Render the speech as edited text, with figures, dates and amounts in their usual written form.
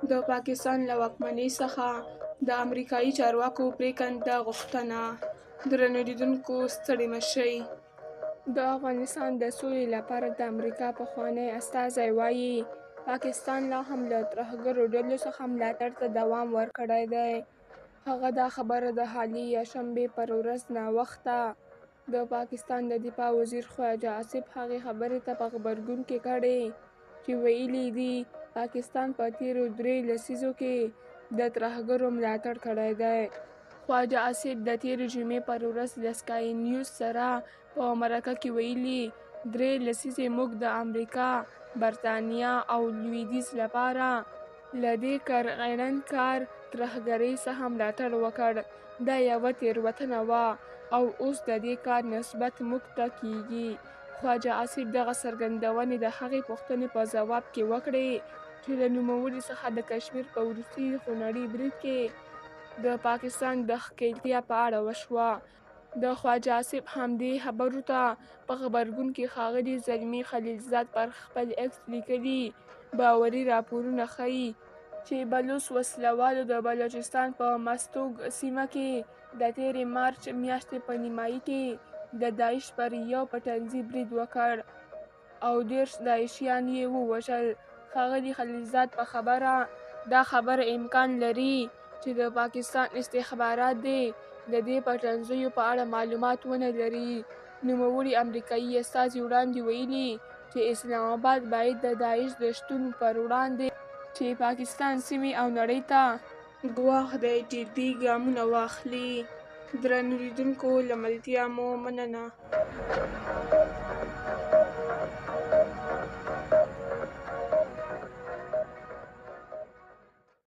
د پاکستان له واکمنۍ څخه د امریکایي چارواکو پرېکنده غوښتنه. درنو لیدونکو ستړي مه شئ. د افغانستان د سولې لپاره د امریکا پخوانی استازی وایي پاکستان لا هم له ترهګرو ډلو څخه ملاتړ ته دوام ورکړی دی. هغه دا خبره د حالي یکشنبې پر ورځ ناوخته د پاکستان د دفاع وزیر خواجه آصف هغې خبرې ته په غبرګون کې کړې چې ویلي دي پاکستان په تېرو 3 لسیزو کې د ترهګرو ملاتړ کړی دی. خواجه آصف د تېرې جمعې پر ورځ له سکای نیوز سره په مرکه کې ویلي 3 لسیزې موږ د امریکا، برطانیه او لویدیځ لپاره له دې کارغړنکار ترهګرۍ څخه ملاتړ وکړ. دا یوه تېروتنه وه او اوس د دې کار نسبت موږ ته کیږي. خواجه آصف دغه څرګندونې د هغې پوښتنې په ځواب کې وکړې چې له نوموړي څخه د کشمیر په وروستي خونړي برید کې د پاکستان د ښکېلتیا په اړه وشوه. د خواجه آصف همدې خبرو ته په غبرګون کې ښاغلي زلمي خلیلزاد پر خپل ایکس لیکلي باوري راپورونه ښیي چې بلوڅ وسلوالو د بلوچستان په مستوګ سیمه کې د تېرې مارچ میاشتې په نیمایي کې د داعش پر یو پټنځي برید وکړ او 30 داعشیان یې ووژل. ښاغلي خلیلزاد په خبره دا خبره امکان لري چې د پاکستان استخبارات دې د دې پټنځیو په اړه معلومات ونه لري. نوموړي امریکایي استازي وړاندې ویلي چې اسلام آباد باید د داعش د شتون پر وړاندې چې پاکستان سیمې او نړۍ ته ګواښ دی جدي ګامونه واخلي. درنو لیدونکو له ملتیا مو مننه.